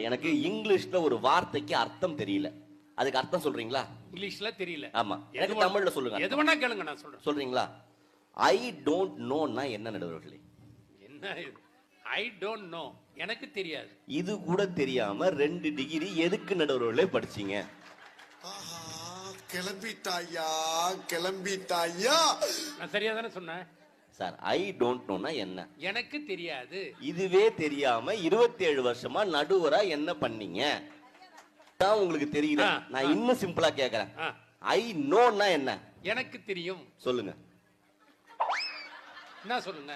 எனக்கு இங்கிலீஷ்ல ஒரு வார்த்தைக்கு அர்த்தம் தெரியல. அதுக்கு அர்த்தம் சொல்றீங்களா? இங்கிலீஷ்ல தெரியல. ஆமா. எனக்கு தமிழ்ல சொல்லுங்க. எது வேணா கேளுங்க, நான் சொல்றேன். சொல்றீங்களா? ஐ டோன்ட் நோன்னா என்ன நடுவர்களே? என்ன இது? ஐ டோன்ட் நோ, எனக்கு தெரியாது. இது கூட தெரியாம 2 டிகிரி எதுக்கு நடுவர்களே படிச்சீங்க? ஆஹா, கிளம்பிட்டாயா கிளம்பிட்டாயா. நான் சரியா தானே சொன்னேன் சார்? ஐ டோன்ட் நோன்னா என்ன? எனக்கு தெரியாது. இதுவே தெரியாம 27 வருஷமா நடுவரா என்ன பண்ணீங்க? தான் உங்களுக்கு தெரியல. நான் இன்னும் சிம்பிளா கேக்குறேன். ஐ நோன்னா என்ன? எனக்கு தெரியும். சொல்லுங்க. என்ன சொல்லுங்க?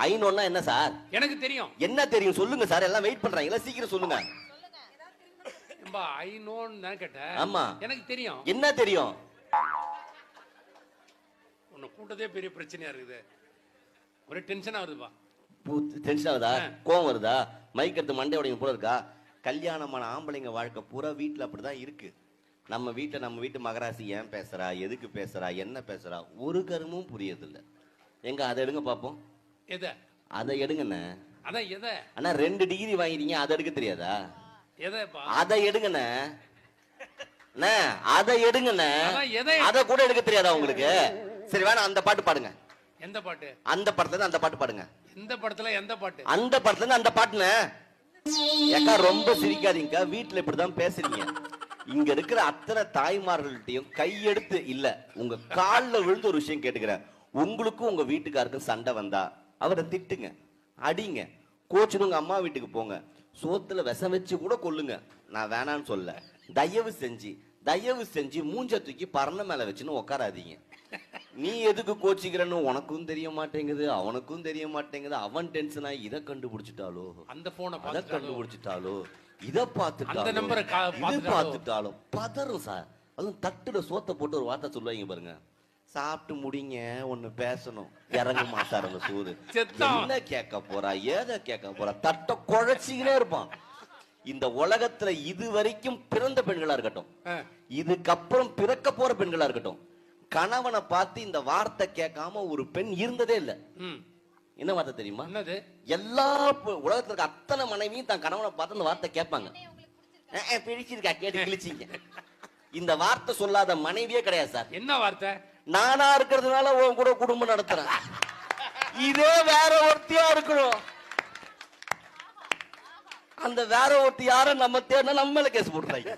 ஐ நோன்னா என்ன சார்? எனக்கு தெரியும். என்ன தெரியும் சொல்லுங்க சார். எல்லாம் வெயிட் பண்றாங்க, சீக்கிரம் சொல்லுங்க. ஐ நோன்னு தான் கேட்டேன். ஆமா, எனக்கு தெரியும். என்ன தெரியும்? உன்னை கூட்டதே பெரிய பிரச்சனையா இருக்குது. ஒரு டென்ஷனா வருதுப்பா. டென்ஷன் ஆகுதா? கோவம் வருதா? மைக் எடுத்து மண்டை உடைங்க போல இருக்கா? கல்யாணமான ஆம்பளைங்க வாழ்க்கை பூரா வீட்டுல அப்படிதான் இருக்கு. நம்ம வீட்டு மகராசி ஏன் பேசுறா, எதுக்கு பேசுறா, என்ன பேசுறா, ஒரு கருமும் புரியதில்லை. எங்க அதை எடுங்க பாப்போம். எதை? அதை எடுங்கண்ணே. அதான் எதை? அண்ணா 2 டிகிரி வாங்கிட்டீங்க, அதை எடுக்க தெரியாதா? எதைப்பா? அதை எடுங்கண்ணே. அதை எடுங்கண்ணே. அதை கூட எடுக்க தெரியாதா உங்களுக்கு? சரி வேணா, அந்த பாட்டு பாடுங்க. எந்த பாட்டு? அந்த படத்துல இருந்து அந்த பாட்டு பாடுங்க. இந்த படத்துல எந்த பாட்டு? அந்த படத்துல இருந்து அந்த பாட்டுன்னு. ஏக்கா ரொம்ப சிரிக்காதீங்க, வீட்டுல இப்படிதான் பேசுறீங்க. இங்க இருக்கிற அத்தனை தாய்மார்கள்ட்டையும் கையெடுத்து இல்ல, உங்க கால்ல விழுந்து ஒரு விஷயம் கேட்டுக்கிறேன். உங்களுக்கும் உங்க வீட்டுக்காருக்கும் சண்டை வந்தா அவரை திட்டுங்க, அடிங்க, கோச்சுன்னு உங்க அம்மா வீட்டுக்கு போங்க, சோத்துல விஷம் வச்சு கூட கொல்லுங்க. நான் வேணான்னு சொல்ல. தயவு செஞ்சு மூஞ்ச தூக்கி பரண மேல வச்சுன்னு உட்காராதீங்க. நீ எதுக்கு கோச்சிக்கிறன்னு உனக்கும் தெரிய மாட்டேங்குது, அவனுக்கும் தெரிய மாட்டேங்குது. அவன் டென்ஷனா இதை கண்டுபிடிச்சிட்டாலோ, அந்த போனை அதை கண்டுபிடிச்சிட்டாலோ, இதை பார்த்துட்டாலும் பதறும் சார். அதுவும் தட்டுல சோத்த போட்டு ஒரு வார்த்தை சொல்லுவாங்க பாருங்க, சாப்பிட்டு முடிங்க ஒண்ணு பேசணும், இறங்குமா சார் அந்த சூது. என்ன கேட்க போறா, ஏதை கேட்க போறா, தட்டை குழைச்சிக்கினே இருப்பான். இந்த உலகத்துல இது வரைக்கும் பிறந்த பெண்களா இருக்கட்டும், இதுக்கப்புறம் பிறக்க போற பெண்களா இருக்கட்டும், கணவனை பார்த்து இந்த வார்த்தை கேட்காம ஒரு பெண் இருந்ததே இல்ல. என்ன வார்த்தை தெரியுமா? எல்லா உலகத்துல இருக்க அத்தனை மனைவியும் தன் கணவனை பார்த்து அந்த வார்த்தை கேட்பாங்க. பிடிச்சிருக்கா கேட்டு கிழிச்சிங்க. இந்த வார்த்தை சொல்லாத மனைவியே கிடையாது சார். என்ன வார்த்தை? நானா இருக்கிறதுனால உன் கூட குடும்பம் நடத்துறேன், இதே வேற ஒருத்தியா இருக்கணும். அந்த வேற ஒருத்தி யாரும் நம்ம தேடினா நம்ம மேல கேஸ் போட்டுறாங்க.